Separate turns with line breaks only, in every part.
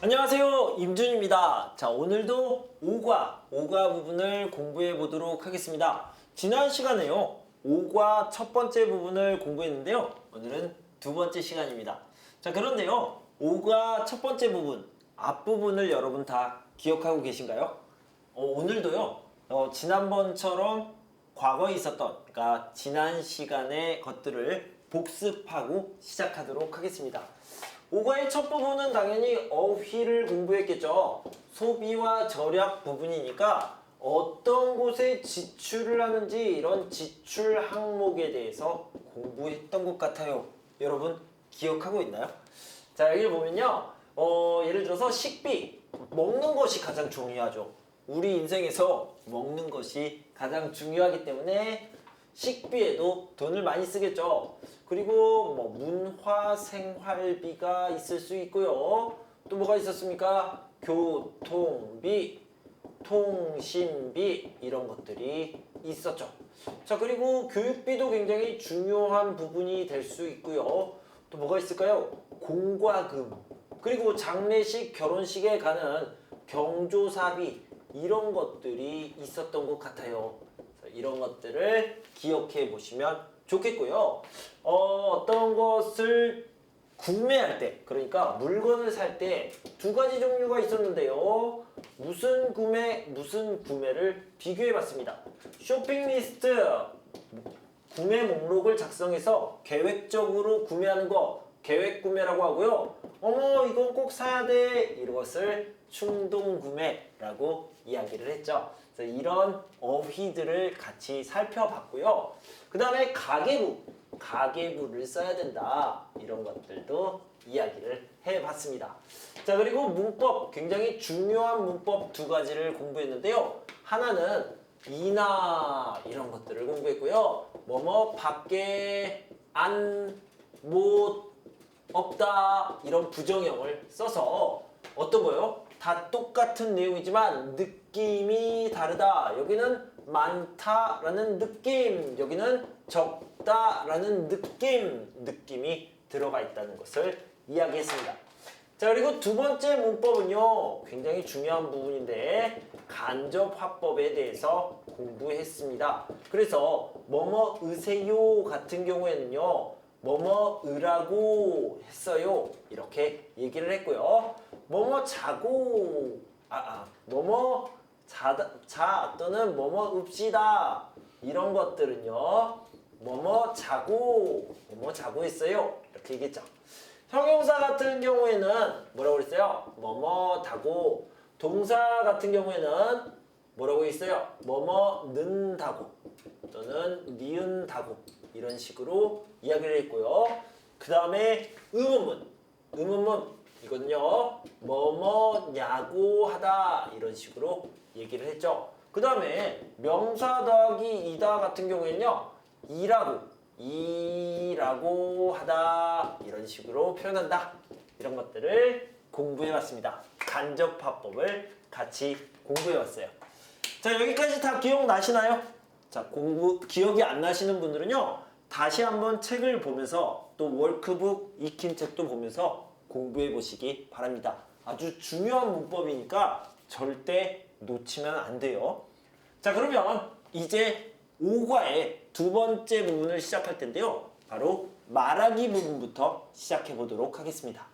안녕하세요, 임준입니다. 자, 오늘도 오과 부분을 공부해 보도록 하겠습니다. 지난 시간에요, 오과 첫 번째 부분을 공부했는데요. 오늘은 두 번째 시간입니다. 자, 그런데요, 오과 첫 번째 부분, 앞부분을 여러분 다 기억하고 계신가요? 오늘도요, 지난번처럼 과거에 있었던, 그러니까 지난 시간의 것들을 복습하고 시작하도록 하겠습니다. 오과의 첫 부분은 당연히 어휘를 공부했겠죠. 소비와 절약 부분이니까 어떤 곳에 지출을 하는지 이런 지출 항목에 대해서 공부했던 것 같아요. 여러분 기억하고 있나요? 자, 여기 보면요. 예를 들어서 식비, 먹는 것이 가장 중요하죠. 우리 인생에서 먹는 것이 가장 중요하기 때문에 식비에도 돈을 많이 쓰겠죠. 그리고 뭐 문화생활비가 있을 수 있고요. 또 뭐가 있었습니까? 교통비, 통신비 이런 것들이 있었죠. 자, 그리고 교육비도 굉장히 중요한 부분이 될 수 있고요. 또 뭐가 있을까요? 공과금, 그리고 장례식, 결혼식에 가는 경조사비 이런 것들이 있었던 것 같아요. 이런 것들을 기억해 보시면 좋겠고요. 어떤 것을 구매할 때, 그러니까 물건을 살 때 두 가지 종류가 있었는데요. 무슨 구매를 비교해 봤습니다. 쇼핑 리스트, 구매 목록을 작성해서 계획적으로 구매하는 거 계획 구매라고 하고요. 이건 꼭 사야 돼, 이것을 충동 구매라고 이야기를 했죠. 그래서 이런 어휘들을 같이 살펴봤고요. 그 다음에 가계부를 써야 된다, 이런 것들도 이야기를 해봤습니다. 자, 그리고 문법, 굉장히 중요한 문법 두 가지를 공부했는데요. 하나는 이나 이런 것들을 공부했고요. 밖에 안, 못, 없다 이런 부정형을 써서 어떤 거요? 다 똑같은 내용이지만 느낌이 다르다. 여기는 많다라는 느낌, 여기는 적다라는 느낌이 들어가 있다는 것을 이야기했습니다. 자, 그리고 두 번째 문법은요, 굉장히 중요한 부분인데 간접화법에 대해서 공부했습니다. 그래서 뭐뭐으세요 같은 경우에는요, 뭐뭐으라고 했어요, 이렇게 얘기를 했고요. 뭐뭐 자 또는 뭐뭐읍시다 이런 것들은요, 뭐뭐 자고 했어요, 이렇게 얘기했죠. 형용사 같은 경우에는 뭐라고 그랬어요? 뭐뭐다고. 동사 같은 경우에는 뭐라고 했어요? 뭐뭐는다고 또는 니은다고 이런 식으로 이야기를 했고요. 그 다음에 의문문 이거는요, 뭐뭐냐고 하다 이런 식으로 얘기를 했죠. 그 다음에 명사 더하기 이다 같은 경우에는요, 이라고 하다 이런 식으로 표현한다, 이런 것들을 공부해봤습니다. 간접화법을 같이 공부해봤어요. 자, 여기까지 다 기억나시나요? 자, 기억이 안 나시는 분들은요, 다시 한번 책을 보면서 또 워크북 익힌 책도 보면서 공부해 보시기 바랍니다. 아주 중요한 문법이니까 절대 놓치면 안 돼요. 자, 그러면 이제 오과의 두 번째 부분을 시작할 텐데요. 바로 말하기 부분부터 시작해 보도록 하겠습니다.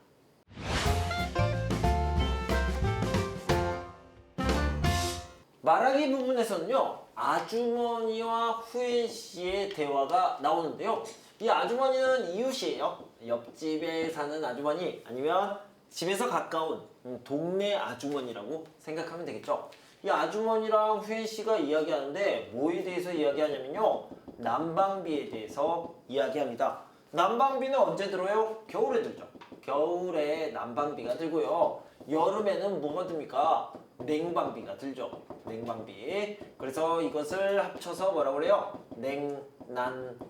말하기 부분에서는요, 아주머니와 후엔 씨의 대화가 나오는데요. 이 아주머니는 이웃이에요. 옆집에 사는 아주머니, 아니면 집에서 가까운 동네 아주머니라고 생각하면 되겠죠. 이 아주머니랑 후엔 씨가 이야기하는데 뭐에 대해서 이야기하냐면요, 난방비에 대해서 이야기합니다. 난방비는 언제 들어요? 겨울에 들죠. 겨울에 난방비가 들고요. 여름에는 뭐가 듭니까? 냉방비가 들죠. 냉방비. 그래서 이것을 합쳐서 뭐라고 그래요? 냉난방비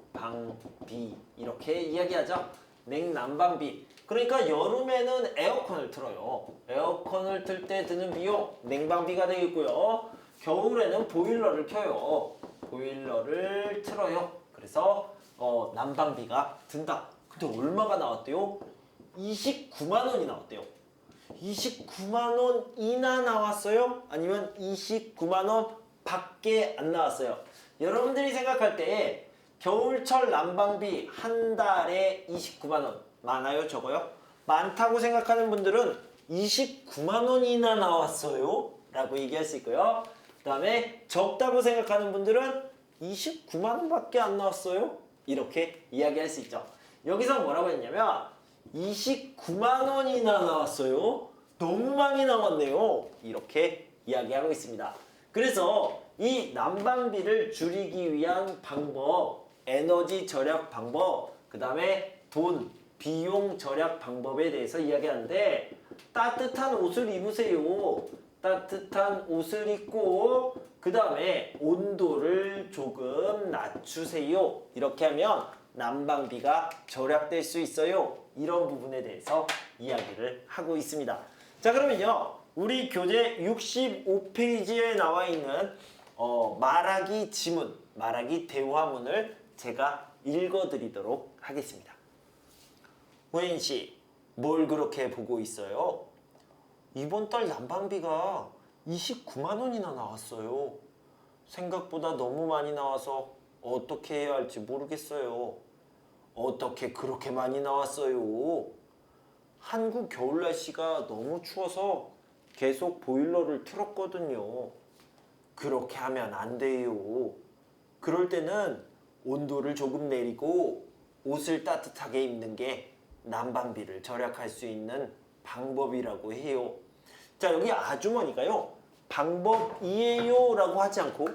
이렇게 이야기하죠. 냉난방비. 그러니까 여름에는 에어컨을 틀어요. 에어컨을 틀 때 드는 비용 냉방비가 되겠고요. 겨울에는 보일러를 켜요. 보일러를 틀어요. 그래서 난방비가 든다. 근데 얼마가 나왔대요? 29만 원이 나왔대요. 29만 원이나 나왔어요? 아니면 29만 원 밖에 안 나왔어요? 여러분들이 생각할 때 겨울철 난방비 한 달에 29만 원 많아요? 적어요? 많다고 생각하는 분들은 29만 원이나 나왔어요? 라고 얘기할 수 있고요. 그 다음에 적다고 생각하는 분들은 29만 원밖에 안 나왔어요? 이렇게 이야기할 수 있죠. 여기서 뭐라고 했냐면 29만 원이나 나왔어요? 너무 많이 나왔네요. 이렇게 이야기하고 있습니다. 그래서 이 난방비를 줄이기 위한 방법, 에너지 절약 방법, 그 다음에 돈, 비용 절약 방법에 대해서 이야기하는데 따뜻한 옷을 입으세요. 따뜻한 옷을 입고 그 다음에 온도를 조금 낮추세요. 이렇게 하면 난방비가 절약될 수 있어요. 이런 부분에 대해서 이야기를 하고 있습니다. 자, 그러면요. 우리 교재 65페이지에 나와 있는 말하기 지문, 말하기 대화문을 제가 읽어드리도록 하겠습니다. 호연 씨, 뭘 그렇게 보고 있어요? 이번 달 난방비가 29만 원이나 나왔어요. 생각보다 너무 많이 나와서 어떻게 해야 할지 모르겠어요. 어떻게 그렇게 많이 나왔어요? 한국 겨울 날씨가 너무 추워서 계속 보일러를 틀었거든요. 그렇게 하면 안 돼요. 그럴 때는 온도를 조금 내리고 옷을 따뜻하게 입는 게 난방비를 절약할 수 있는 방법이라고 해요. 자, 여기 아주머니가요. 방법이에요 라고 하지 않고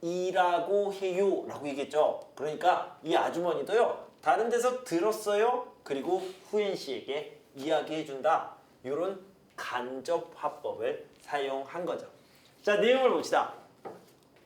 방법이라고 해요 라고 얘기했죠. 그러니까 이 아주머니도요. 다른 데서 들었어요. 그리고 후엔 씨에게 이야기해준다. 이런 간접 화법을 사용한 거죠. 자, 내용을 봅시다.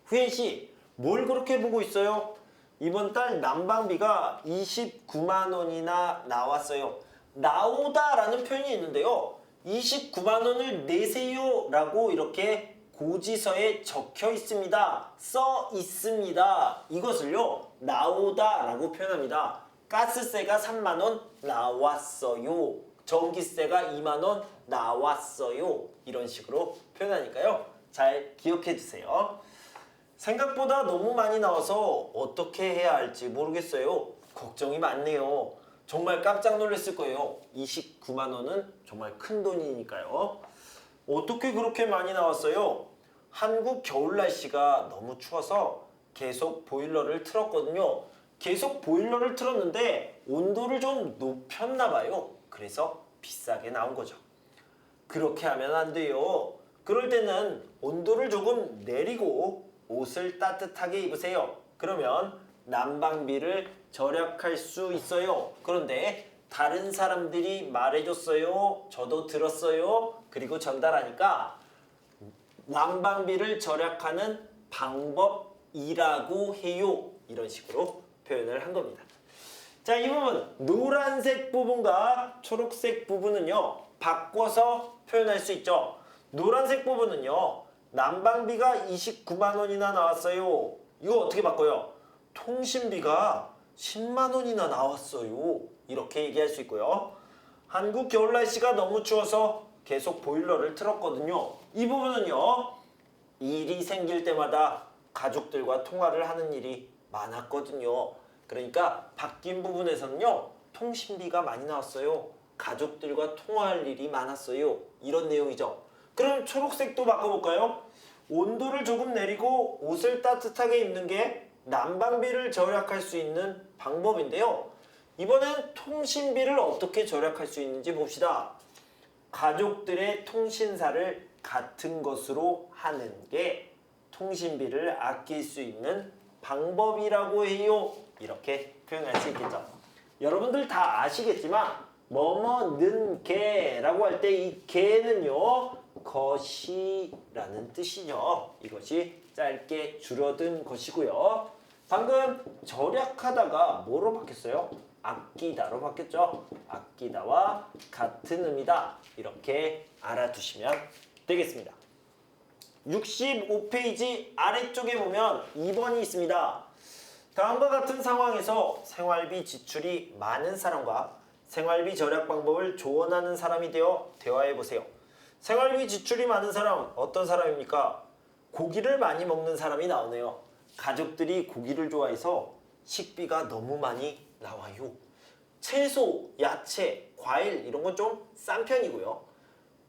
후엔 씨, 뭘 그렇게 보고 있어요? 이번 달 난방비가 29만 원이나 나왔어요. 나오다라는 표현이 있는데요. 29만 원을 내세요 라고 이렇게 고지서에 적혀 있습니다. 써 있습니다. 이것을요. 나오다 라고 표현합니다. 가스세가 3만 원 나왔어요. 전기세가 2만 원 나왔어요. 이런 식으로 표현하니까요. 잘 기억해 주세요. 생각보다 너무 많이 나와서 어떻게 해야 할지 모르겠어요. 걱정이 많네요. 정말 깜짝 놀랐을 거예요. 29만 원은 정말 큰 돈이니까요. 어떻게 그렇게 많이 나왔어요? 한국 겨울 날씨가 너무 추워서 계속 보일러를 틀었거든요. 계속 보일러를 틀었는데 온도를 좀 높였나 봐요. 그래서 비싸게 나온 거죠. 그렇게 하면 안 돼요. 그럴 때는 온도를 조금 내리고 옷을 따뜻하게 입으세요. 그러면 난방비를 절약할 수 있어요. 그런데 다른 사람들이 말해줬어요. 저도 들었어요. 그리고 전달하니까 난방비를 절약하는 방법이라고 해요. 이런 식으로 표현을 한 겁니다. 자, 이 부분 노란색 부분과 초록색 부분은요. 바꿔서 표현할 수 있죠. 노란색 부분은요. 난방비가 29만 원이나 나왔어요. 이거 어떻게 바꿔요? 통신비가 10만 원이나 나왔어요. 이렇게 얘기할 수 있고요. 한국 겨울 날씨가 너무 추워서 계속 보일러를 틀었거든요. 이 부분은요. 일이 생길 때마다 가족들과 통화를 하는 일이 많았거든요. 그러니까 바뀐 부분에서는요. 통신비가 많이 나왔어요. 가족들과 통화할 일이 많았어요. 이런 내용이죠. 그럼 초록색도 바꿔볼까요? 온도를 조금 내리고 옷을 따뜻하게 입는 게 난방비를 절약할 수 있는 방법인데요. 이번엔 통신비를 어떻게 절약할 수 있는지 봅시다. 가족들의 통신사를 같은 것으로 하는 게 통신비를 아낄 수 있는 방법이라고 해요. 이렇게 표현할 수 있겠죠. 여러분들 다 아시겠지만 뭐뭐는 개라고 할 때 이 개는요. 것이라는 뜻이죠. 이것이 짧게 줄어든 것이고요. 방금 절약하다가 뭐로 바뀌었어요? 아끼다로 바뀌었죠. 아끼다와 같은 의미다. 이렇게 알아두시면 되겠습니다. 65페이지 아래쪽에 보면 2번이 있습니다. 다음과 같은 상황에서 생활비 지출이 많은 사람과 생활비 절약 방법을 조언하는 사람이 되어 대화해 보세요. 생활비 지출이 많은 사람은 어떤 사람입니까? 고기를 많이 먹는 사람이 나오네요. 가족들이 고기를 좋아해서 식비가 너무 많이 나와요. 채소, 야채, 과일 이런 건 좀 싼 편이고요.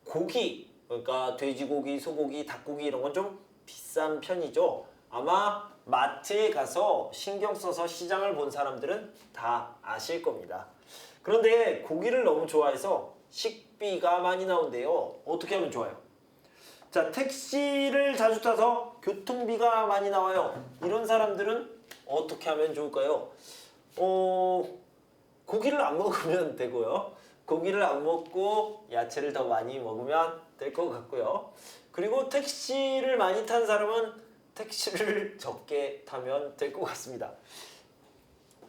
고기, 그러니까 돼지고기, 소고기, 닭고기 이런 건 좀 비싼 편이죠. 아마 마트에 가서 신경 써서 시장을 본 사람들은 다 아실 겁니다. 그런데 고기를 너무 좋아해서 식비가 많이 나온대요. 어떻게 하면 좋아요? 자, 택시를 자주 타서 교통비가 많이 나와요. 이런 사람들은 어떻게 하면 좋을까요? 고기를 안 먹으면 되고요. 고기를 안 먹고 야채를 더 많이 먹으면 될 것 같고요. 그리고 택시를 많이 탄 사람은 택시를 적게 타면 될 것 같습니다.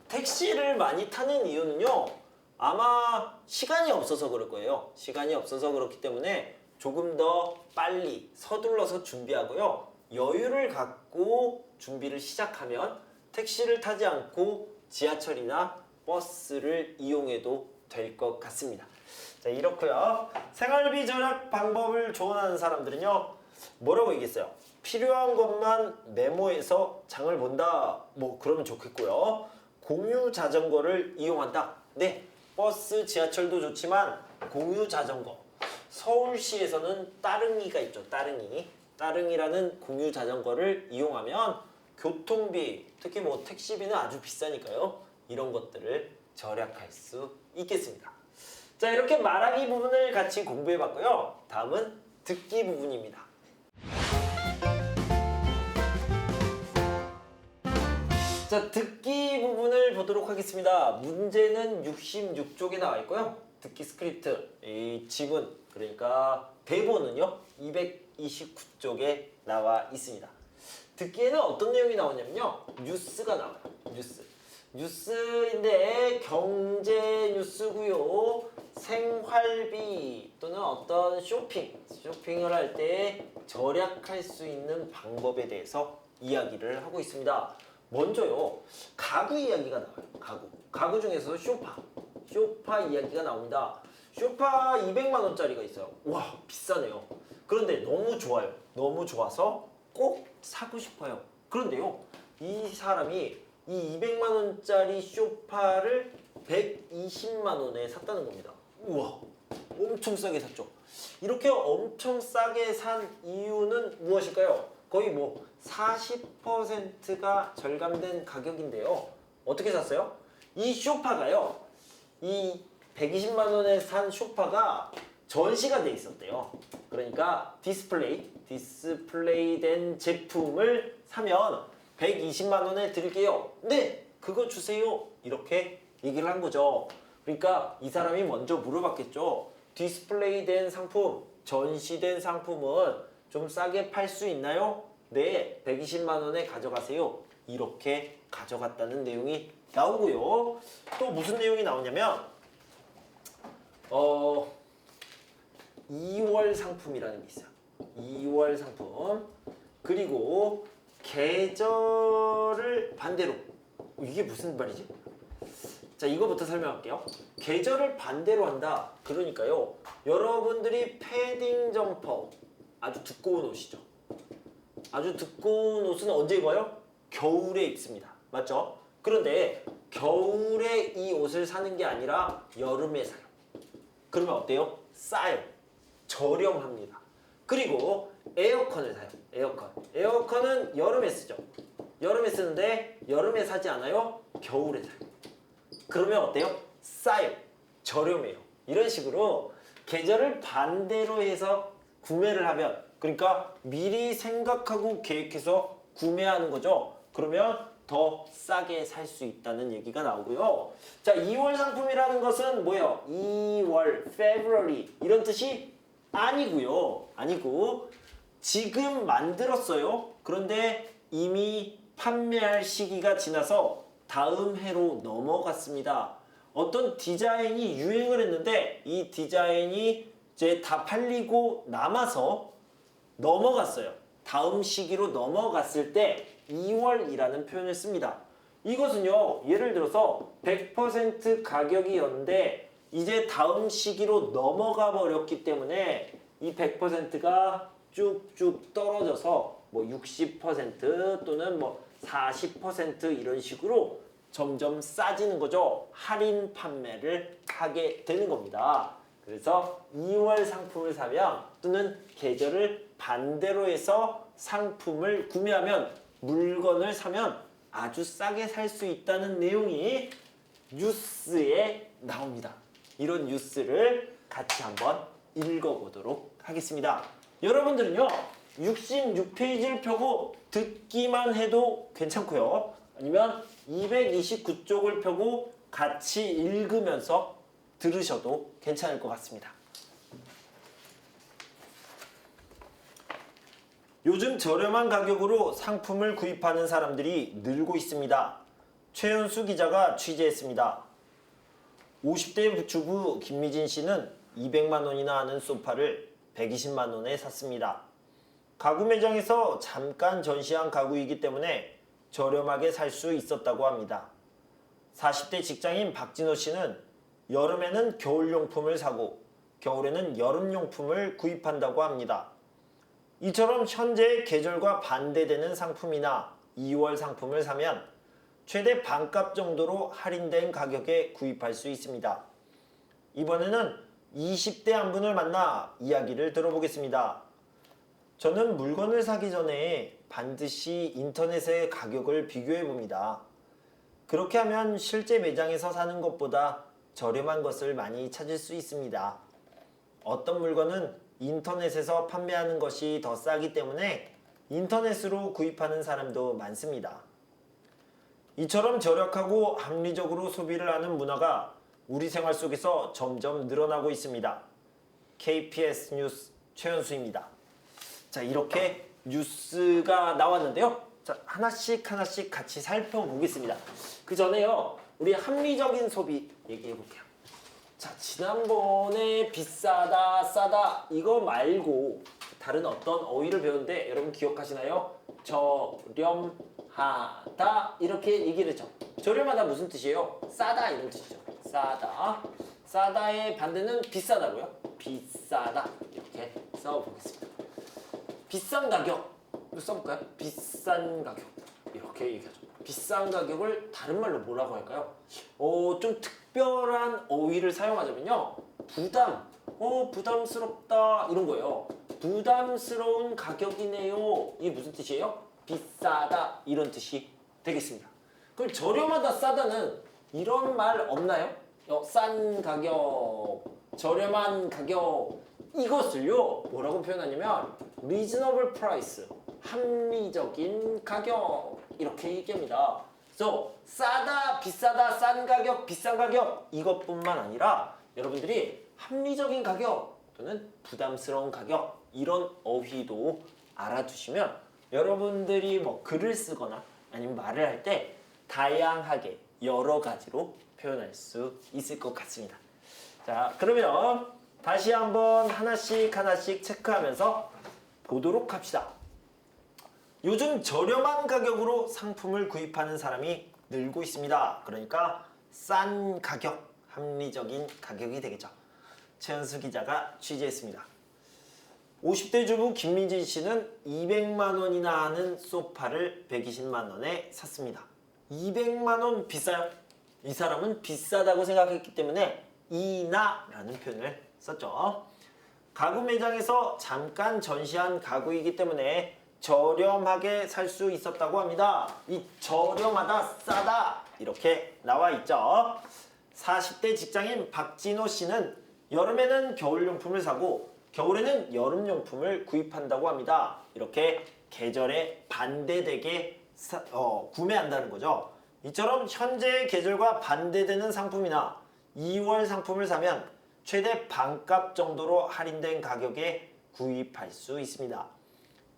택시를 많이 타는 이유는요. 아마 시간이 없어서 그럴 거예요. 시간이 없어서 그렇기 때문에 조금 더 빨리 서둘러서 준비하고요. 여유를 갖고 준비를 시작하면 택시를 타지 않고 지하철이나 버스를 이용해도 될 것 같습니다. 자, 이렇고요. 생활비 절약 방법을 조언하는 사람들은요. 뭐라고 얘기했어요? 필요한 것만 메모해서 장을 본다. 뭐 그러면 좋겠고요. 공유 자전거를 이용한다. 네, 버스, 지하철도 좋지만 공유 자전거. 서울시에서는 따릉이가 있죠. 따릉이. 따릉이라는 공유 자전거를 이용하면 교통비, 특히 뭐 택시비는 아주 비싸니까요. 이런 것들을 절약할 수 있겠습니다. 자, 이렇게 말하기 부분을 같이 공부해봤고요. 다음은 듣기 부분입니다. 자, 듣기 부분을 보도록 하겠습니다. 문제는 66쪽에 나와 있고요. 듣기 스크립트, 이 지문, 그러니까 대본은요 229쪽에 나와 있습니다. 듣기에는 어떤 내용이 나오냐면요. 뉴스가 나와요. 뉴스인데 경제 뉴스고요. 생활비 또는 어떤 쇼핑을 할 때 절약할 수 있는 방법에 대해서 이야기를 하고 있습니다. 먼저요. 가구 이야기가 나와요. 가구 중에서 쇼파 이야기가 나옵니다. 쇼파 200만 원짜리가 있어요. 와, 비싸네요. 그런데 너무 좋아요. 너무 좋아서 꼭 사고 싶어요. 그런데요. 이 사람이 이 200만 원짜리 쇼파를 120만 원에 샀다는 겁니다. 우와, 엄청 싸게 샀죠. 이렇게 엄청 싸게 산 이유는 무엇일까요? 거의 뭐 40%가 절감된 가격인데요. 어떻게 샀어요? 이 쇼파가요. 이 120만 원에 산 쇼파가 전시가 돼 있었대요. 그러니까 디스플레이된 제품을 사면 120만 원에 드릴게요. 네, 그거 주세요. 이렇게 얘기를 한 거죠. 그러니까 이 사람이 먼저 물어봤겠죠. 디스플레이된 상품, 전시된 상품은 좀 싸게 팔 수 있나요? 네, 120만 원에 가져가세요. 이렇게 가져갔다는 내용이 나오고요. 또 무슨 내용이 나오냐면 2월 상품이라는 게 있어요. 2월 상품. 그리고 계절을 반대로. 이게 무슨 말이지? 자, 이거부터 설명할게요. 계절을 반대로 한다. 그러니까요. 여러분들이 패딩 점퍼, 아주 두꺼운 옷이죠. 아주 두꺼운 옷은 언제 입어요? 겨울에 입습니다. 맞죠? 그런데 겨울에 이 옷을 사는 게 아니라 여름에 사요. 그러면 어때요? 싸요. 저렴합니다. 그리고 에어컨을 사요. 에어컨은 여름에 쓰죠. 여름에 쓰는데 여름에 사지 않아요? 겨울에 사요. 그러면 어때요? 싸요. 저렴해요. 이런 식으로 계절을 반대로 해서 구매를 하면, 그러니까 미리 생각하고 계획해서 구매하는 거죠. 그러면 더 싸게 살 수 있다는 얘기가 나오고요. 자, 2월 상품이라는 것은 뭐예요? 2월, February 이런 뜻이 아니고요. 아니고 지금 만들었어요. 그런데 이미 판매할 시기가 지나서 다음 해로 넘어갔습니다. 어떤 디자인이 유행을 했는데 이 디자인이 이제 다 팔리고 남아서 넘어갔어요. 다음 시기로 넘어갔을 때 2월이라는 표현을 씁니다. 이것은요, 예를 들어서 100% 가격이었는데 이제 다음 시기로 넘어가 버렸기 때문에 이 100%가 쭉쭉 떨어져서 뭐 60% 또는 뭐 40% 이런 식으로 점점 싸지는 거죠. 할인 판매를 하게 되는 겁니다. 그래서 2월 상품을 사면 또는 계절을 반대로 해서 상품을 구매하면 물건을 사면 아주 싸게 살 수 있다는 내용이 뉴스에 나옵니다. 이런 뉴스를 같이 한번 읽어보도록 하겠습니다. 여러분들은요 66페이지를 펴고 듣기만 해도 괜찮고요. 아니면 229쪽을 펴고 같이 읽으면서 들으셔도 괜찮을 것 같습니다. 요즘 저렴한 가격으로 상품을 구입하는 사람들이 늘고 있습니다. 최연수 기자가 취재했습니다. 50대 주부 김미진 씨는 200만 원이나 하는 소파를 120만 원에 샀습니다. 가구 매장에서 잠깐 전시한 가구이기 때문에 저렴하게 살 수 있었다고 합니다. 40대 직장인 박진호 씨는 여름에는 겨울용품을 사고 겨울에는 여름용품을 구입한다고 합니다. 이처럼 현재 계절과 반대되는 상품이나 2월 상품을 사면 최대 반값 정도로 할인된 가격에 구입할 수 있습니다. 이번에는 20대 한 분을 만나 이야기를 들어보겠습니다. 저는 물건을 사기 전에 반드시 인터넷의 가격을 비교해 봅니다. 그렇게 하면 실제 매장에서 사는 것보다 저렴한 것을 많이 찾을 수 있습니다. 어떤 물건은 인터넷에서 판매하는 것이 더 싸기 때문에 인터넷으로 구입하는 사람도 많습니다. 이처럼 절약하고 합리적으로 소비를 하는 문화가 우리 생활 속에서 점점 늘어나고 있습니다. KPS 뉴스 최연수입니다. 자, 이렇게 뉴스가 나왔는데요. 자, 하나씩 같이 살펴보겠습니다. 그 전에요, 우리 합리적인 소비 얘기해 볼게요. 자, 지난번에 비싸다, 싸다 이거 말고 다른 어떤 어휘를 배웠는데 여러분 기억하시나요? 저렴하다 이렇게 얘기를 했죠. 저렴하다 무슨 뜻이에요? 싸다 이런 뜻이죠. 싸다. 싸다의 반대는 비싸다고요. 비싸다 이렇게 써보겠습니다. 비싼 가격 써볼까요? 비싼 가격 이렇게 얘기하죠. 비싼 가격을 다른 말로 뭐라고 할까요? 좀 특별한 어휘를 사용하자면요. 부담, 부담스럽다 이런 거예요. 부담스러운 가격이네요. 이게 무슨 뜻이에요? 비싸다 이런 뜻이 되겠습니다. 그럼 저렴하다, 싸다는 이런 말 없나요? 싼 가격, 저렴한 가격 이것을요 뭐라고 표현하냐면 reasonable price, 합리적인 가격 이렇게 얘기합니다. 그래서 싸다, 비싸다, 싼 가격, 비싼 가격 이것뿐만 아니라 여러분들이 합리적인 가격 또는 부담스러운 가격 이런 어휘도 알아두시면 여러분들이 뭐 글을 쓰거나 아니면 말을 할 때 다양하게 여러 가지로 표현할 수 있을 것 같습니다. 자, 그러면 다시 한번 하나씩 체크하면서 보도록 합시다. 요즘 저렴한 가격으로 상품을 구입하는 사람이 늘고 있습니다. 그러니까 싼 가격, 합리적인 가격이 되겠죠. 최연수 기자가 취재했습니다. 50대 주부 김민진 씨는 200만 원이나 하는 소파를 120만 원에 샀습니다. 200만 원 비싸요? 이 사람은 비싸다고 생각했기 때문에 이나라는 표현을 썼죠. 가구 매장에서 잠깐 전시한 가구이기 때문에 저렴하게 살 수 있었다고 합니다. 이 저렴하다, 싸다 이렇게 나와 있죠. 40대 직장인 박진호 씨는 여름에는 겨울용품을 사고 겨울에는 여름용품을 구입한다고 합니다. 이렇게 계절에 반대되게 구매한다는 거죠. 이처럼 현재의 계절과 반대되는 상품이나 2월 상품을 사면 최대 반값 정도로 할인된 가격에 구입할 수 있습니다.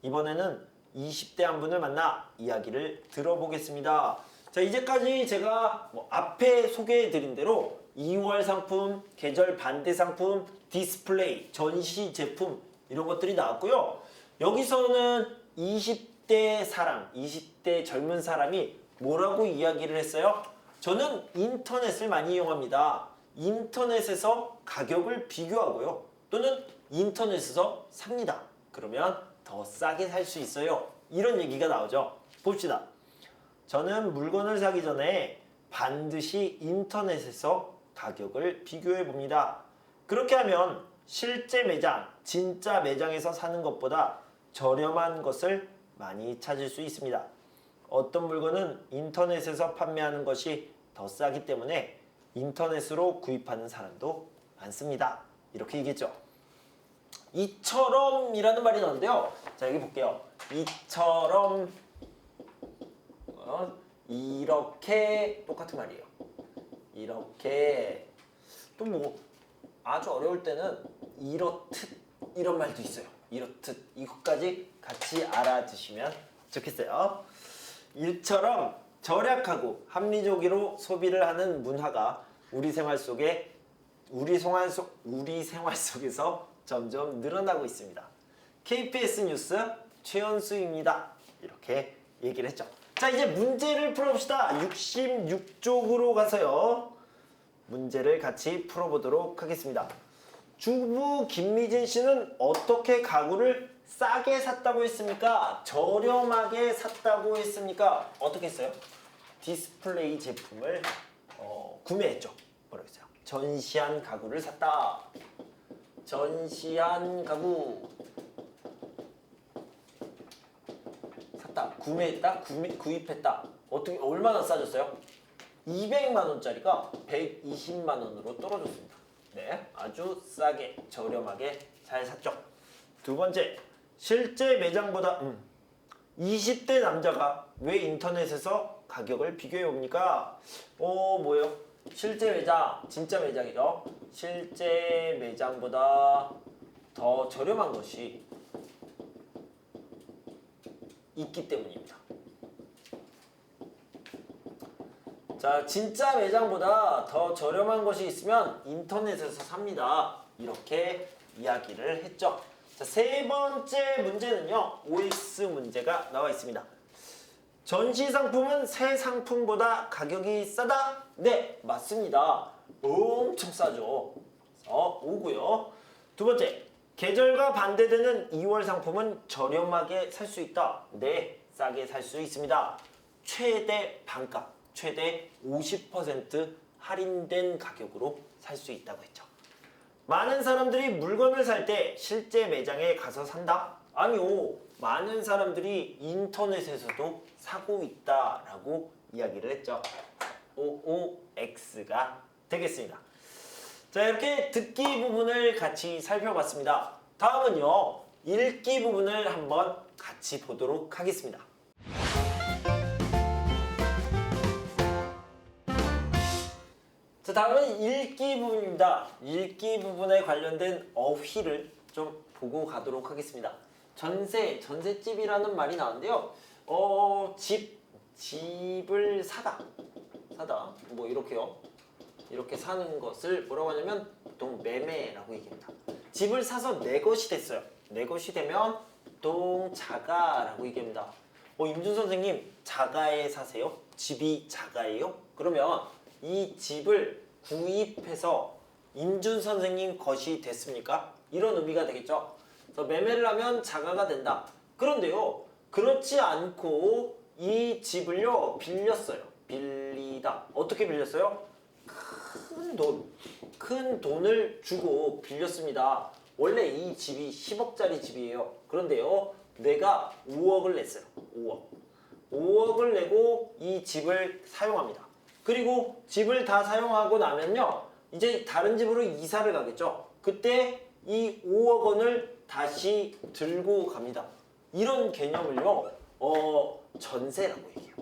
이번에는 20대 한 분을 만나 이야기를 들어보겠습니다. 자, 이제까지 제가 앞에 소개해드린 대로 2월 상품, 계절 반대 상품, 디스플레이, 전시 제품 이런 것들이 나왔고요. 여기서는 20대 사람, 20대 젊은 사람이 뭐라고 이야기를 했어요? 저는 인터넷을 많이 이용합니다. 인터넷에서 가격을 비교하고요. 또는 인터넷에서 삽니다. 그러면 더 싸게 살 수 있어요. 이런 얘기가 나오죠. 봅시다. 저는 물건을 사기 전에 반드시 인터넷에서 가격을 비교해 봅니다. 그렇게 하면 실제 매장, 진짜 매장에서 사는 것보다 저렴한 것을 많이 찾을 수 있습니다. 어떤 물건은 인터넷에서 판매하는 것이 더 싸기 때문에 인터넷으로 구입하는 사람도 많습니다. 이렇게 얘기했죠. 이처럼 이라는 말이 나오는데요. 자, 여기 볼게요. 이처럼 이렇게 똑같은 말이에요. 이렇게 또 뭐 아주 어려울 때는 이렇듯 이런 말도 있어요. 이렇듯 이것까지 같이 알아두시면 좋겠어요. 이처럼 절약하고 합리적으로 소비를 하는 문화가 우리 생활 속에서 점점 늘어나고 있습니다. KPS 뉴스 최연수입니다. 이렇게 얘기를 했죠. 자, 이제 문제를 풀어봅시다. 66쪽으로 가서요. 문제를 같이 풀어보도록 하겠습니다. 주부 김미진 씨는 어떻게 가구를 싸게 샀다고 했습니까? 저렴하게 샀다고 했습니까? 어떻게 했어요? 디스플레이 제품을 구매했죠. 뭐라고 했어요? 전시한 가구를 샀다. 전시한 가구 샀다. 구매했다. 구입했다. 어떻게 얼마나 싸졌어요? 200만 원짜리가 120만 원으로 떨어졌습니다. 네, 아주 싸게 저렴하게 잘 샀죠. 두 번째, 실제 매장보다 20대 남자가 왜 인터넷에서 가격을 비교해 봅니까? 뭐예요? 실제 매장, 진짜 매장이죠. 실제 매장보다 더 저렴한 것이 있기 때문입니다. 자, 진짜 매장보다 더 저렴한 것이 있으면 인터넷에서 삽니다. 이렇게 이야기를 했죠. 자, 세 번째 문제는요. OX 문제가 나와 있습니다. 전시 상품은 새 상품보다 가격이 싸다? 네, 맞습니다. 엄청 싸죠. 그래서 O고요. 두 번째, 계절과 반대되는 2월 상품은 저렴하게 살 수 있다. 네, 싸게 살 수 있습니다. 최대 반값. 최대 50% 할인된 가격으로 살 수 있다고 했죠. 많은 사람들이 물건을 살 때 실제 매장에 가서 산다? 아니요. 많은 사람들이 인터넷에서도 사고 있다라고 이야기를 했죠. OOX가 되겠습니다. 자, 이렇게 듣기 부분을 같이 살펴봤습니다. 다음은요. 읽기 부분을 한번 같이 보도록 하겠습니다. 자, 다음은 읽기 부분입니다. 읽기 부분에 관련된 어휘를 좀 보고 가도록 하겠습니다. 전셋집이라는 말이 나오는데요. 집을 사다. 뭐 이렇게요. 이렇게 사는 것을 뭐라고 하냐면 보통 매매라고 얘기합니다. 집을 사서 내 것이 됐어요. 내 것이 되면 보통 자가라고 얘기합니다. 임준 선생님, 자가에 사세요? 집이 자가예요? 그러면 이 집을 구입해서 임준 선생님 것이 됐습니까? 이런 의미가 되겠죠. 그래서 매매를 하면 자가가 된다. 그런데요, 그렇지 않고 이 집을요 빌렸어요. 빌리다. 어떻게 빌렸어요? 큰 돈을 주고 빌렸습니다. 원래 이 집이 10억짜리 집이에요. 그런데요, 내가 5억을 냈어요. 5억을 내고 이 집을 사용합니다. 그리고 집을 다 사용하고 나면요, 이제 다른 집으로 이사를 가겠죠. 그때 이 5억 원을 다시 들고 갑니다. 이런 개념을요, 전세라고 얘기해요.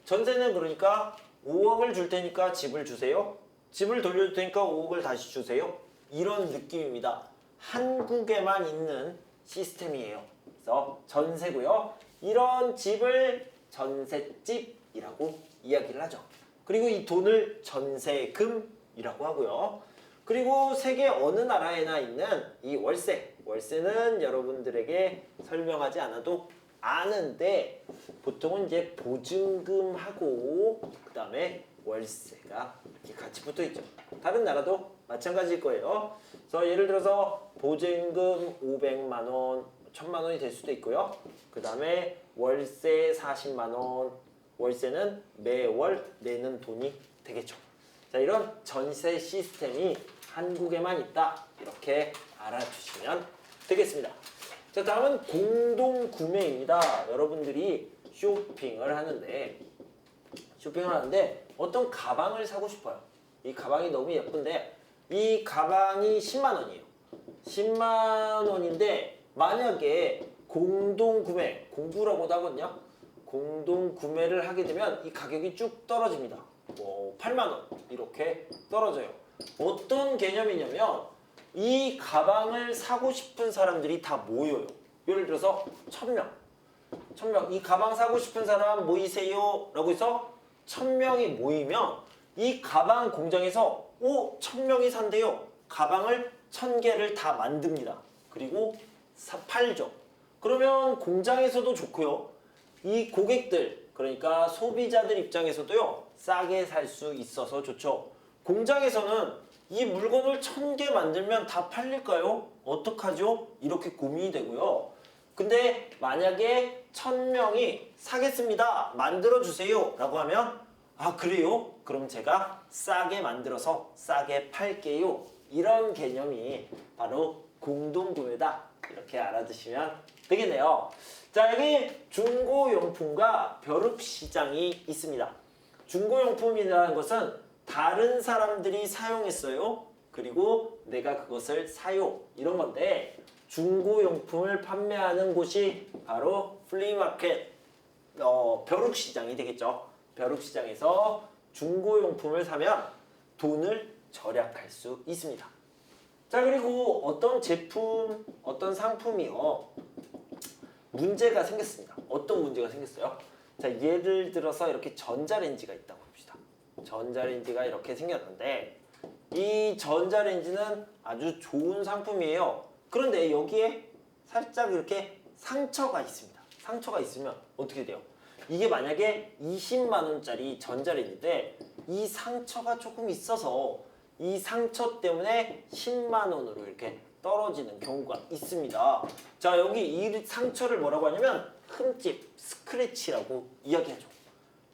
전세는 그러니까 5억을 줄 테니까 집을 주세요. 집을 돌려줄 테니까 5억을 다시 주세요. 이런 느낌입니다. 한국에만 있는 시스템이에요. 그래서 전세고요. 이런 집을 전셋집이라고 이야기를 하죠. 그리고 이 돈을 전세금이라고 하고요. 그리고 세계 어느 나라에나 있는 이 월세는 여러분들에게 설명하지 않아도 아는데 보통은 이제 보증금하고 그 다음에 월세가 이렇게 같이 붙어 있죠. 다른 나라도 마찬가지일 거예요. 그래서 예를 들어서 보증금 500만 원, 1000만 원이 될 수도 있고요. 그 다음에 월세 40만 원, 월세는 매월 내는 돈이 되겠죠. 자, 이런 전세 시스템이 한국에만 있다. 이렇게 알아두시면 되겠습니다. 자, 다음은 공동 구매입니다. 여러분들이 쇼핑을 하는데 어떤 가방을 사고 싶어요. 이 가방이 너무 예쁜데 이 가방이 10만 원이에요. 10만 원인데 만약에 공동 구매, 공구라고도 하거든요. 공동 구매를 하게 되면 이 가격이 쭉 떨어집니다. 뭐 8만 원 이렇게 떨어져요. 어떤 개념이냐면 이 가방을 사고 싶은 사람들이 다 모여요. 예를 들어서 1000명 이 가방 사고 싶은 사람 모이세요 라고 해서 1000명이 모이면 이 가방 공장에서 1000명이 산대요. 가방을 1000개를 다 만듭니다. 그리고 팔죠. 그러면 공장에서도 좋고요. 이 고객들, 그러니까 소비자들 입장에서도요, 싸게 살 수 있어서 좋죠. 공장에서는 이 물건을 1000개 만들면 다 팔릴까요? 어떡하죠? 이렇게 고민이 되고요. 근데 만약에 1000명이 사겠습니다. 만들어주세요. 라고 하면 아, 그래요? 그럼 제가 싸게 만들어서 싸게 팔게요. 이런 개념이 바로 공동구매다. 이렇게 알아두시면 되겠네요. 자, 여기 중고용품과 벼룩시장이 있습니다. 중고용품이라는 것은 다른 사람들이 사용했어요. 그리고 내가 그것을 사요. 이런 건데 중고용품을 판매하는 곳이 바로 플리마켓, 벼룩시장이 되겠죠. 벼룩시장에서 중고용품을 사면 돈을 절약할 수 있습니다. 자, 그리고 어떤 제품, 어떤 상품이요. 문제가 생겼습니다. 어떤 문제가 생겼어요? 자, 예를 들어서 이렇게 전자레인지가 있다고 봅시다. 전자레인지가 이렇게 생겼는데 이 전자레인지는 아주 좋은 상품이에요. 그런데 여기에 살짝 이렇게 상처가 있습니다. 상처가 있으면 어떻게 돼요? 이게 만약에 20만 원짜리 전자레인지인데 이 상처가 조금 있어서 이 상처 때문에 10만 원으로 이렇게 떨어지는 경우가 있습니다. 자, 여기 이 상처를 뭐라고 하냐면 흠집, 스크래치라고 이야기하죠.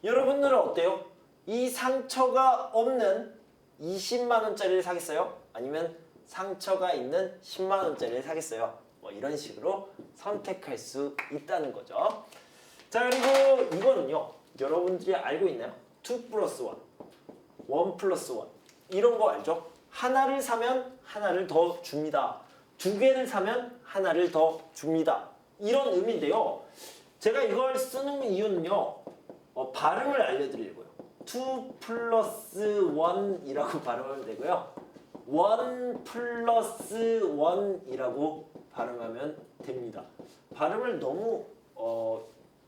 여러분들은 어때요? 이 상처가 없는 20만 원짜리를 사겠어요? 아니면 상처가 있는 10만 원짜리를 사겠어요? 뭐 이런 식으로 선택할 수 있다는 거죠. 자, 그리고 이거는요. 여러분들이 알고 있나요? 2 플러스 1, 1 플러스 1 이런 거 알죠? 하나를 사면 하나를 더 줍니다. 두 개를 사면 하나를 더 줍니다. 이런 의미인데요. 제가 이걸 쓰는 이유는요. 발음을 알려드리려고요. 2 플러스 1이라고 발음하면 되고요. 1 플러스 1이라고 발음하면 됩니다. 발음을 너무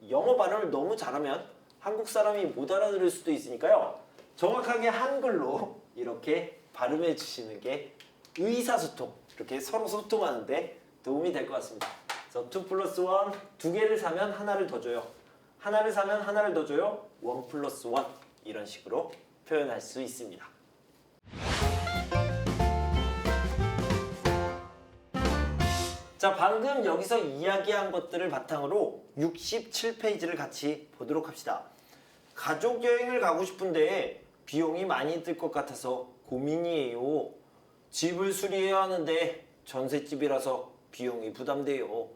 영어 발음을 너무 잘하면 한국 사람이 못 알아들을 수도 있으니까요. 정확하게 한글로 이렇게 발음해 주시는 게 의사소통, 이렇게 서로 소통하는데 도움이 될 것 같습니다. 그래서 2 플러스 1, 두 개를 사면 하나를 더 줘요. 하나를 사면 하나를 더 줘요. 1 플러스 1 이런 식으로 표현할 수 있습니다. 자, 방금 여기서 이야기한 것들을 바탕으로 67페이지를 같이 보도록 합시다. 가족 여행을 가고 싶은데 비용이 많이 들 것 같아서 고민이에요. 집을 수리해야 하는데 전셋집이라서 비용이 부담돼요.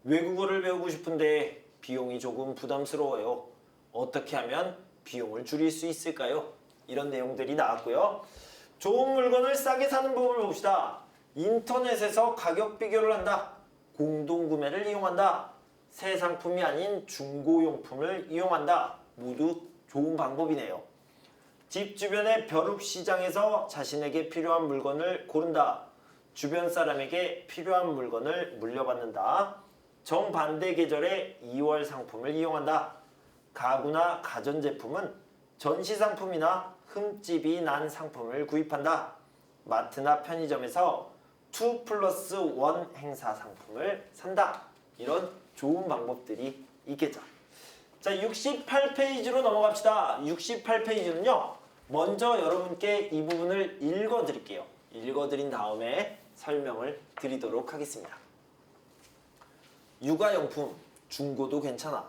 외국어를 배우고 싶은데 비용이 조금 부담스러워요. 어떻게 하면 비용을 줄일 수 있을까요? 이런 내용들이 나왔고요. 좋은 물건을 싸게 사는 법을 봅시다. 인터넷에서 가격 비교를 한다. 공동구매를 이용한다. 새 상품이 아닌 중고용품을 이용한다. 모두 좋은 방법이네요. 집 주변의 벼룩시장에서 자신에게 필요한 물건을 고른다. 주변 사람에게 필요한 물건을 물려받는다. 정반대 계절에 2월 상품을 이용한다. 가구나 가전제품은 전시상품이나 흠집이 난 상품을 구입한다. 마트나 편의점에서 2 플러스 1 행사 상품을 산다. 이런 좋은 방법들이 있겠죠. 자, 68페이지로 넘어갑시다. 68페이지는요. 먼저 여러분께 이 부분을 읽어드릴게요. 읽어드린 다음에 설명을 드리도록 하겠습니다. 육아용품 중고도 괜찮아.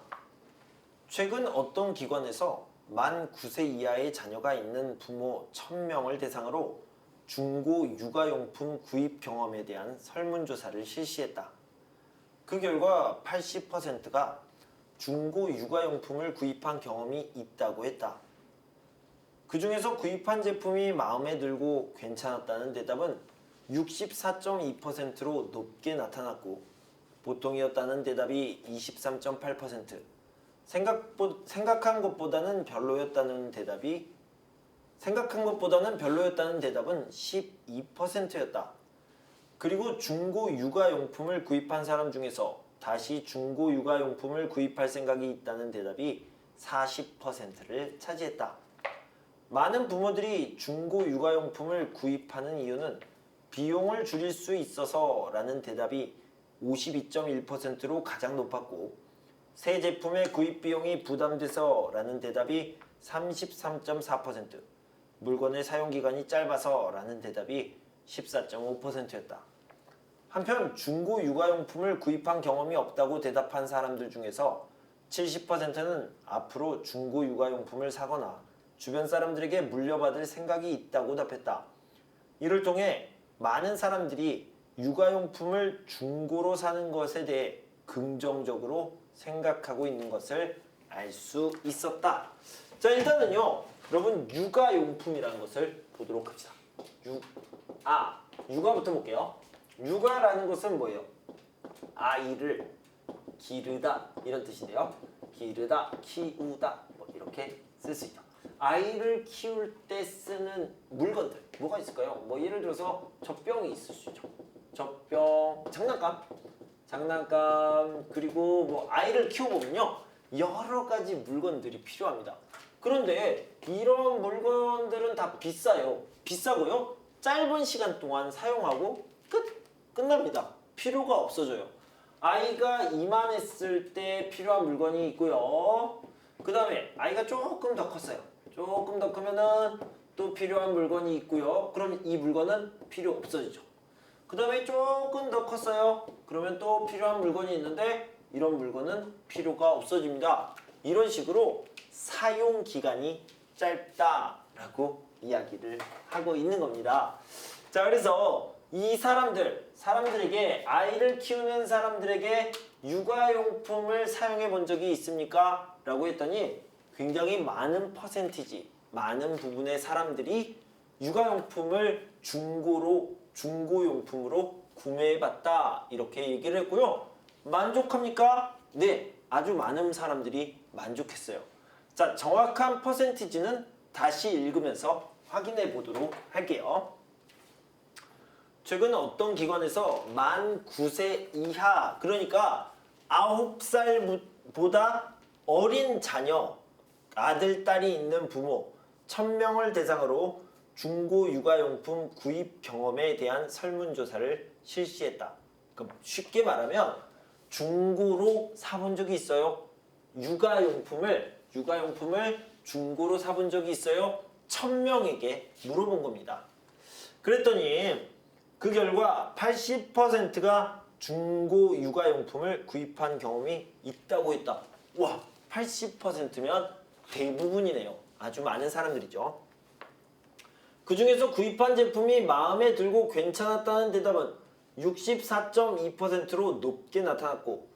최근 어떤 기관에서 만 9세 이하의 자녀가 있는 부모 1000명을 대상으로 중고 육아용품 구입 경험에 대한 설문조사를 실시했다. 그 결과 80%가 중고 육아용품을 구입한 경험이 있다고 했다. 그 중에서 구입한 제품이 마음에 들고 괜찮았다는 대답은 64.2%로 높게 나타났고 보통이었다는 대답이 23.8%, 생각한 것보다는 별로였다는 대답은 12%였다. 그리고 중고 육아용품을 구입한 사람 중에서 다시 중고 육아용품을 구입할 생각이 있다는 대답이 40%를 차지했다. 많은 부모들이 중고 육아용품을 구입하는 이유는 비용을 줄일 수 있어서 라는 대답이 52.1%로 가장 높았고 새 제품의 구입 비용이 부담돼서 라는 대답이 33.4%, 물건의 사용기간이 짧아서 라는 대답이 14.5%였다. 한편 중고 육아용품을 구입한 경험이 없다고 대답한 사람들 중에서 70%는 앞으로 중고 육아용품을 사거나 주변 사람들에게 물려받을 생각이 있다고 답했다. 이를 통해 많은 사람들이 육아용품을 중고로 사는 것에 대해 긍정적으로 생각하고 있는 것을 알 수 있었다. 자, 일단은요, 여러분 육아용품이라는 것을 보도록 합시다. 육아부터 볼게요. 육아라는 것은 뭐예요? 아이를 기르다 이런 뜻인데요. 기르다, 키우다 뭐 이렇게 쓸 수 있죠. 아이를 키울 때 쓰는 물건들 뭐가 있을까요? 뭐 예를 들어서 젖병이 있을 수 있죠. 젖병, 장난감 그리고 뭐 아이를 키워보면요 여러 가지 물건들이 필요합니다. 그런데 이런 물건들은 다 비싸고요 짧은 시간 동안 사용하고 끝납니다. 필요가 없어져요. 아이가 이만했을 때 필요한 물건이 있고요. 그 다음에 아이가 조금 더 컸어요. 조금 더 크면은 또 필요한 물건이 있고요. 그럼 이 물건은 필요 없어지죠. 그 다음에 조금 더 컸어요. 그러면 또 필요한 물건이 있는데 이런 물건은 필요가 없어집니다. 이런 식으로 사용 기간이 짧다라고 이야기를 하고 있는 겁니다. 자, 그래서 이 사람들에게 아이를 키우는 사람들에게 육아용품을 사용해 본 적이 있습니까? 라고 했더니 굉장히 많은 많은 부분의 사람들이 육아용품을 중고용품으로 구매해봤다 이렇게 얘기를 했고요. 만족합니까? 네, 아주 많은 사람들이 만족했어요. 자, 정확한 퍼센티지는 다시 읽으면서 확인해 보도록 할게요. 최근 어떤 기관에서 만 9세 이하, 그러니까 9살보다 어린 자녀, 아들, 딸이 있는 부모 1000명을 대상으로 중고 육아용품 구입 경험에 대한 설문조사를 실시했다. 그럼 쉽게 말하면 중고로 사본 적이 있어요? 육아용품을 중고로 사본 적이 있어요? 1000명에게 물어본 겁니다. 그랬더니 그 결과 80%가 중고 육아용품을 구입한 경험이 있다고 했다. 와, 80%면 대부분이네요. 아주 많은 사람들이죠. 그 중에서 구입한 제품이 마음에 들고 괜찮았다는 대답은 64.2%로 높게 나타났고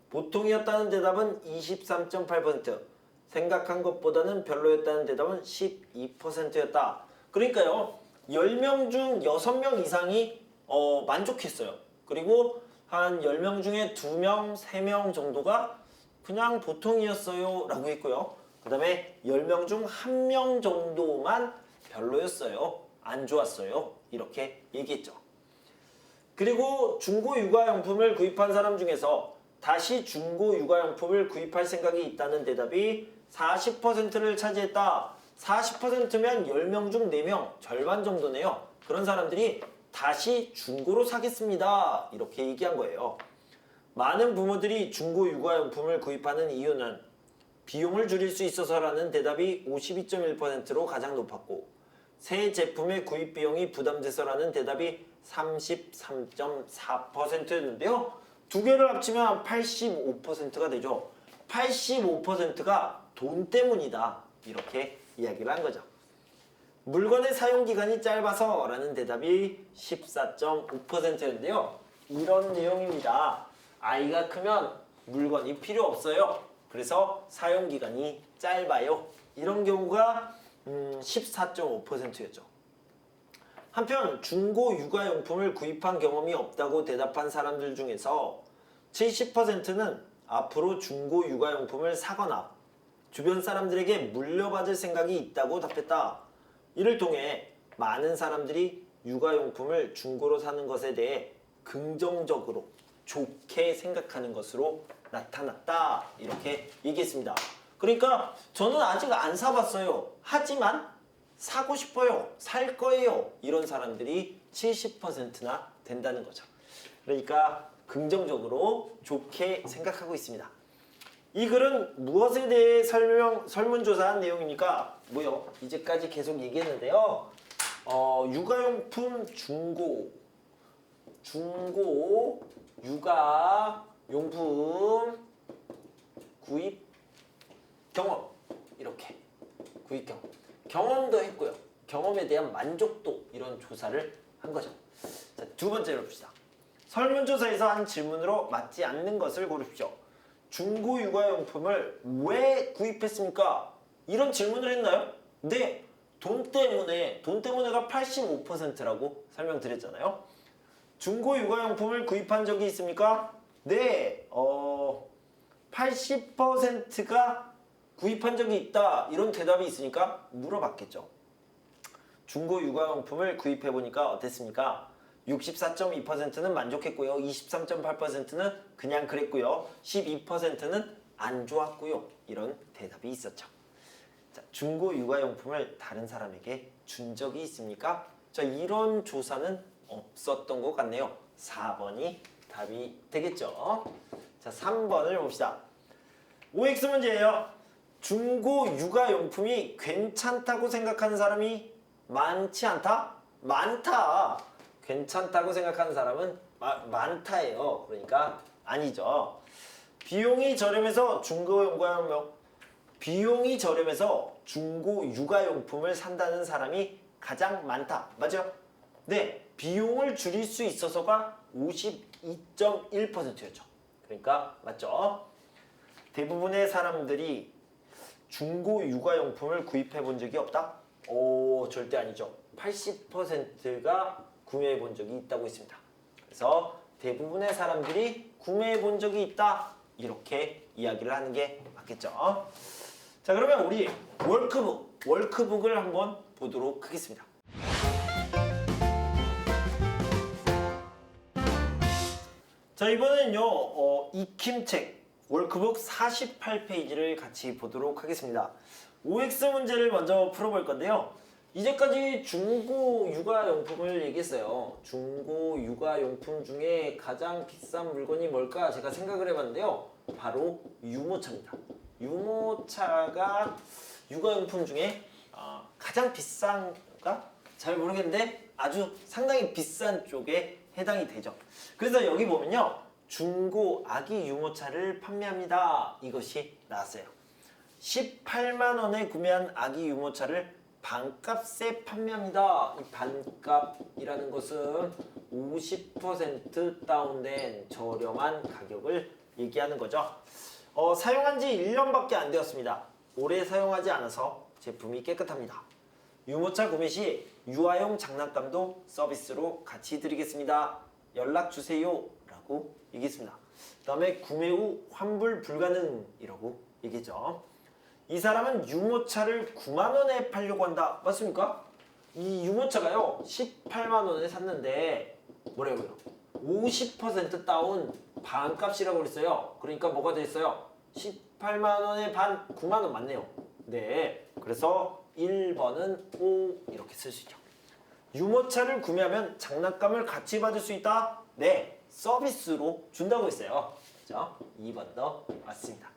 보통이었다는 대답은 23.8%, 생각한 것보다는 별로였다는 대답은 12%였다. 그러니까요. 10명 중 6명 이상이 만족했어요. 그리고 한 10명 중에 2명, 3명 정도가 그냥 보통이었어요 라고 했고요. 그 다음에 10명 중 1명 정도만 별로였어요. 안 좋았어요. 이렇게 얘기했죠. 그리고 중고 육아용품을 구입한 사람 중에서 다시 중고 육아용품을 구입할 생각이 있다는 대답이 40%를 차지했다. 40%면 10명 중 4명, 절반 정도네요. 그런 사람들이 다시 중고로 사겠습니다. 이렇게 얘기한 거예요. 많은 부모들이 중고 육아용품을 구입하는 이유는 비용을 줄일 수 있어서라는 대답이 52.1%로 가장 높았고 새 제품의 구입 비용이 부담돼서라는 대답이 33.4%였는데요. 두 개를 합치면 85%가 되죠. 85%가 돈 때문이다. 이렇게 이야기를 한 거죠. 물건의 사용기간이 짧아서 라는 대답이 14.5%였는데요. 이런 내용입니다. 아이가 크면 물건이 필요 없어요. 그래서 사용기간이 짧아요. 이런 경우가 14.5%였죠. 한편 중고 육아용품을 구입한 경험이 없다고 대답한 사람들 중에서 70%는 앞으로 중고 육아용품을 사거나 주변 사람들에게 물려받을 생각이 있다고 답했다. 이를 통해 많은 사람들이 육아용품을 중고로 사는 것에 대해 긍정적으로 좋게 생각하는 것으로 나타났다. 이렇게 얘기했습니다. 그러니까 저는 아직 안 사봤어요. 하지만 사고 싶어요. 살 거예요. 이런 사람들이 70%나 된다는 거죠. 그러니까 긍정적으로 좋게 생각하고 있습니다. 이 글은 무엇에 대해 설문조사한 내용입니까? 뭐요? 이제까지 계속 얘기했는데요. 육아용품 중고 육아용품 구입 경험 이렇게 구입 경험도 했고요. 경험에 대한 만족도 이런 조사를 한 거죠. 자, 두 번째로 봅시다. 설문조사에서 한 질문으로 맞지 않는 것을 고르십시오. 중고 육아용품을 왜 구입했습니까? 이런 질문을 했나요? 네. 돈 때문에가 85%라고 설명드렸잖아요. 중고 육아용품을 구입한 적이 있습니까? 네. 80%가 구입한 적이 있다. 이런 대답이 있으니까 물어봤겠죠. 중고 육아용품을 구입해보니까 어땠습니까? 64.2%는 만족했고요. 23.8%는 그냥 그랬고요. 12%는 안 좋았고요. 이런 대답이 있었죠. 자, 중고 육아용품을 다른 사람에게 준 적이 있습니까? 자, 이런 조사는 없었던 것 같네요. 4번이 답이 되겠죠. 자, 3번을 봅시다. OX 문제예요. 중고 육아용품이 괜찮다고 생각하는 사람이 많지 않다? 많다. 괜찮다고 생각하는 사람은 많다예요. 그러니까 아니죠. 비용이 저렴해서 중고 육아용품을 산다는 사람이 가장 많다. 맞죠? 네. 비용을 줄일 수 있어서가 52.1%였죠. 그러니까 맞죠? 대부분의 사람들이 중고 육아용품을 구입해 본 적이 없다? 절대 아니죠. 80%가 구매해 본 적이 있다고 했습니다. 그래서 대부분의 사람들이 구매해 본 적이 있다. 이렇게 이야기를 하는 게 맞겠죠. 자, 그러면 우리 월크북을 한번 보도록 하겠습니다. 자, 이번엔요, 익힘책 월크북 48페이지를 같이 보도록 하겠습니다. OX 문제를 먼저 풀어볼 건데요. 이제까지 중고 육아용품을 얘기했어요. 중고 육아용품 중에 가장 비싼 물건이 뭘까? 제가 생각을 해봤는데요. 바로 유모차입니다. 유모차가 육아용품 중에 가장 비싼가? 잘 모르겠는데 아주 상당히 비싼 쪽에 해당이 되죠. 그래서 여기 보면요. 중고 아기 유모차를 판매합니다. 이것이 나왔어요. 18만 원에 구매한 아기 유모차를 반값에 판매합니다. 이 반값이라는 것은 50% 다운된 저렴한 가격을 얘기하는 거죠. 사용한 지 1년밖에 안 되었습니다. 오래 사용하지 않아서 제품이 깨끗합니다. 유모차 구매 시 유아용 장난감도 서비스로 같이 드리겠습니다. 연락 주세요. 라고 얘기했습니다. 그 다음에 구매 후 환불 불가능이라고 얘기했죠. 이 사람은 유모차를 9만 원에 팔려고 한다. 맞습니까? 이 유모차가요. 18만 원에 샀는데 뭐라고요? 50% 다운 반값이라고 그랬어요. 그러니까 뭐가 됐어요? 18만 원에 반 9만 원 맞네요. 네. 그래서 1번은 O 이렇게 쓸 수 있죠. 유모차를 구매하면 장난감을 같이 받을 수 있다? 네. 서비스로 준다고 했어요. 그렇죠? 2번도 맞습니다.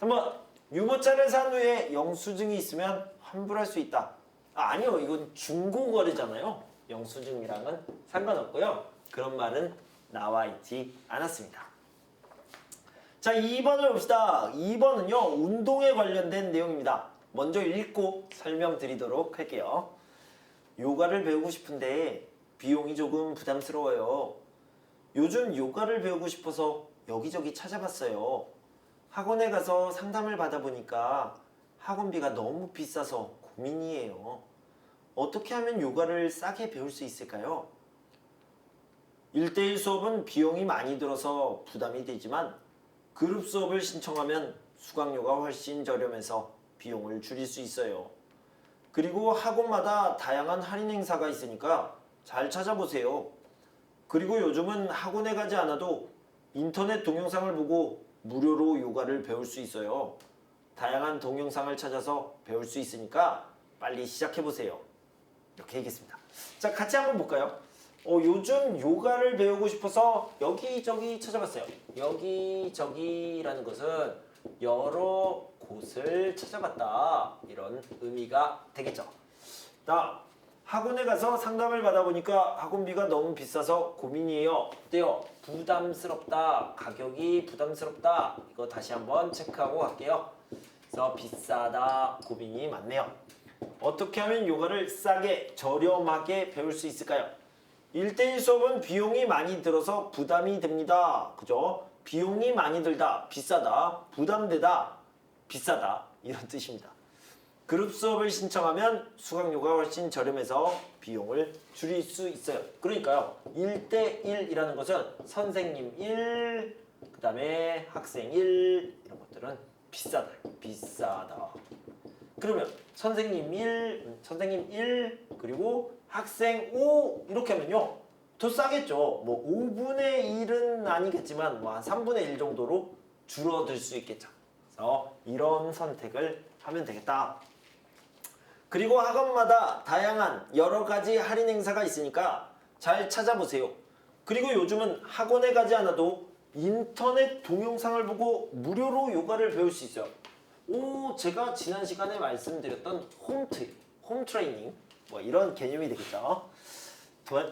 3번 유모차를 산 후에 영수증이 있으면 환불할 수 있다. 아니요, 이건 중고거래잖아요. 영수증이랑은 상관없고요. 그런 말은 나와 있지 않았습니다. 자, 2번을 봅시다. 2번은요, 운동에 관련된 내용입니다. 먼저 읽고 설명드리도록 할게요. 요가를 배우고 싶은데 비용이 조금 부담스러워요. 요즘 요가를 배우고 싶어서 여기저기 찾아봤어요. 학원에 가서 상담을 받아보니까 학원비가 너무 비싸서 고민이에요. 어떻게 하면 요가를 싸게 배울 수 있을까요? 1대1 수업은 비용이 많이 들어서 부담이 되지만 그룹 수업을 신청하면 수강료가 훨씬 저렴해서 비용을 줄일 수 있어요. 그리고 학원마다 다양한 할인 행사가 있으니까 잘 찾아보세요. 그리고 요즘은 학원에 가지 않아도 인터넷 동영상을 보고 무료로 요가를 배울 수 있어요. 다양한 동영상을 찾아서 배울 수 있으니까 빨리 시작해보세요. 이렇게 얘기했습니다. 자, 같이 한번 볼까요? 요즘 요가를 배우고 싶어서 여기저기 찾아봤어요. 여기저기라는 것은 여러 곳을 찾아봤다, 이런 의미가 되겠죠. 나 학원에 가서 상담을 받아보니까 학원비가 너무 비싸서 고민이에요. 어때요? 부담스럽다, 가격이 부담스럽다. 이거 다시 한번 체크하고 갈게요. 그래서 비싸다, 고민이 많네요. 어떻게 하면 요가를 싸게 저렴하게 배울 수 있을까요? 1대1 수업은 비용이 많이 들어서 부담이 됩니다. 그죠? 비용이 많이 들다, 비싸다, 부담되다, 비싸다, 이런 뜻입니다. 그룹 수업을 신청하면 수강료가 훨씬 저렴해서 비용을 줄일 수 있어요. 그러니까요, 1대1이라는 것은 선생님 1, 그 다음에 학생 1, 이런 것들은 비싸다, 비싸다. 그러면 선생님 1, 그리고 학생 5 이렇게 하면요, 더 싸겠죠. 뭐 5분의 1은 아니겠지만 뭐 한 3분의 1 정도로 줄어들 수 있겠죠. 그래서 이런 선택을 하면 되겠다. 그리고 학원마다 다양한 여러 가지 할인 행사가 있으니까 잘 찾아보세요. 그리고 요즘은 학원에 가지 않아도 인터넷 동영상을 보고 무료로 요가를 배울 수 있어요. 제가 지난 시간에 말씀드렸던 홈 트레이닝, 뭐 이런 개념이 되겠죠.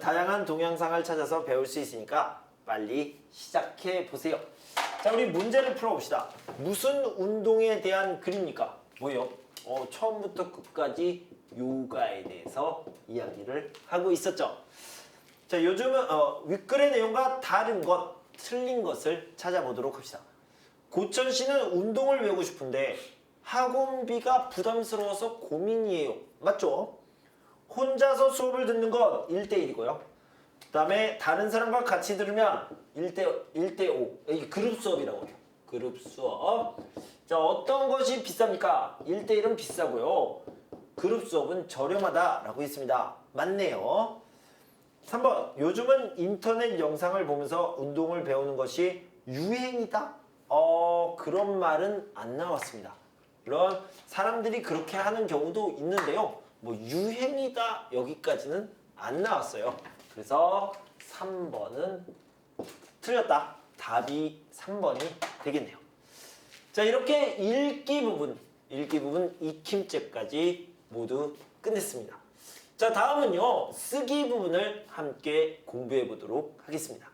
다양한 동영상을 찾아서 배울 수 있으니까 빨리 시작해 보세요. 자, 우리 문제를 풀어봅시다. 무슨 운동에 대한 글입니까? 뭐예요? 처음부터 끝까지 요가에 대해서 이야기를 하고 있었죠. 자, 요즘은 윗글의 내용과 다른 것, 틀린 것을 찾아보도록 합시다. 고천 씨는 운동을 배우고 싶은데 학원비가 부담스러워서 고민이에요. 맞죠? 혼자서 수업을 듣는 건 1대1이고요. 그 다음에 다른 사람과 같이 들으면 1대5. 그룹 수업이라고 해요. 그룹 수업. 자, 어떤 것이 비쌉니까? 1대1은 비싸고요. 그룹 수업은 저렴하다라고 했습니다. 맞네요. 3번. 요즘은 인터넷 영상을 보면서 운동을 배우는 것이 유행이다? 그런 말은 안 나왔습니다. 물론 사람들이 그렇게 하는 경우도 있는데요. 뭐 유행이다 여기까지는 안 나왔어요. 그래서 3번은 틀렸다. 답이 3번이 되겠네요. 자, 이렇게 읽기 부분 익힘죄까지 모두 끝냈습니다. 자, 다음은요, 쓰기 부분을 함께 공부해 보도록 하겠습니다.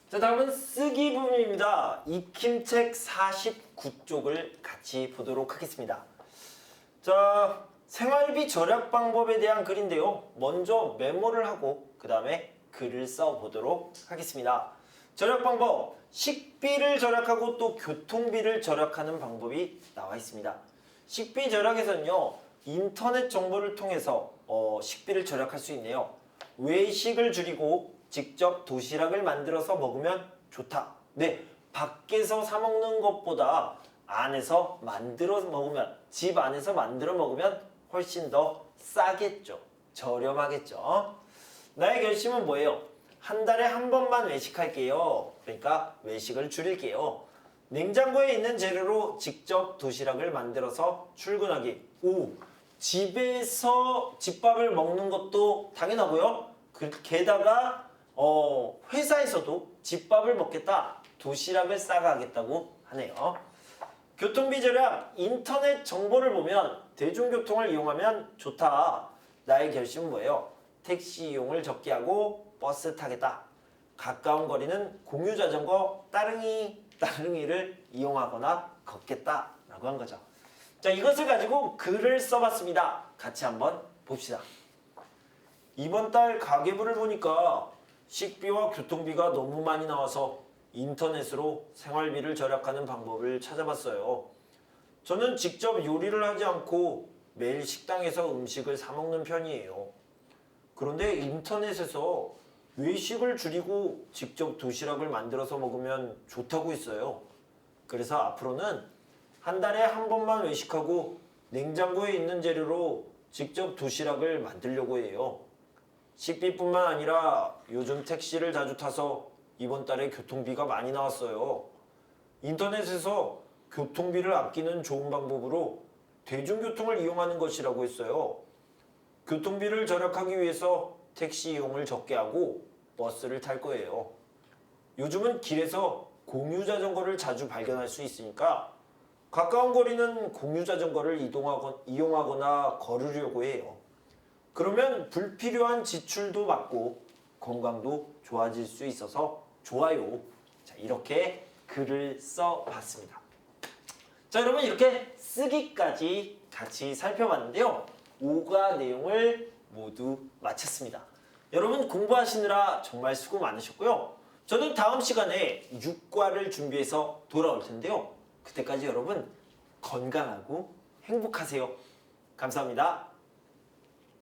자, 다음은 쓰기 부분입니다. 익힘책 49쪽을 같이 보도록 하겠습니다. 자, 생활비 절약 방법에 대한 글인데요. 먼저 메모를 하고 그 다음에 글을 써보도록 하겠습니다. 절약 방법, 식비를 절약하고 또 교통비를 절약하는 방법이 나와 있습니다. 식비 절약에서는요, 인터넷 정보를 통해서 식비를 절약할 수 있네요. 외식을 줄이고 직접 도시락을 만들어서 먹으면 좋다. 네, 밖에서 사 먹는 것보다 안에서 만들어 먹으면, 집 안에서 만들어 먹으면 훨씬 더 싸겠죠. 저렴하겠죠. 나의 결심은 뭐예요? 한 달에 한 번만 외식할게요. 그러니까 외식을 줄일게요. 냉장고에 있는 재료로 직접 도시락을 만들어서 출근하기. 집에서 집밥을 먹는 것도 당연하고요. 게다가 회사에서도 집밥을 먹겠다, 도시락을 싸가겠다고 하네요. 교통비 절약, 인터넷 정보를 보면 대중교통을 이용하면 좋다. 나의 결심은 뭐예요? 택시 이용을 적게 하고 버스 타겠다. 가까운 거리는 공유자전거 따릉이를 이용하거나 걷겠다 라고 한 거죠. 자, 이것을 가지고 글을 써봤습니다. 같이 한번 봅시다. 이번 달 가계부를 보니까 식비와 교통비가 너무 많이 나와서 인터넷으로 생활비를 절약하는 방법을 찾아봤어요. 저는 직접 요리를 하지 않고 매일 식당에서 음식을 사 먹는 편이에요. 그런데 인터넷에서 외식을 줄이고 직접 도시락을 만들어서 먹으면 좋다고 했어요. 그래서 앞으로는 한 달에 한 번만 외식하고 냉장고에 있는 재료로 직접 도시락을 만들려고 해요. 식비뿐만 아니라 요즘 택시를 자주 타서 이번 달에 교통비가 많이 나왔어요. 인터넷에서 교통비를 아끼는 좋은 방법으로 대중교통을 이용하는 것이라고 했어요. 교통비를 절약하기 위해서 택시 이용을 적게 하고 버스를 탈 거예요. 요즘은 길에서 공유자전거를 자주 발견할 수 있으니까 가까운 거리는 공유자전거를 이용하거나 걸으려고 해요. 그러면 불필요한 지출도 막고 건강도 좋아질 수 있어서 좋아요. 자, 이렇게 글을 써봤습니다. 자, 여러분 이렇게 쓰기까지 같이 살펴봤는데요. 5과 내용을 모두 마쳤습니다. 여러분 공부하시느라 정말 수고 많으셨고요. 저는 다음 시간에 6과를 준비해서 돌아올 텐데요. 그때까지 여러분 건강하고 행복하세요. 감사합니다.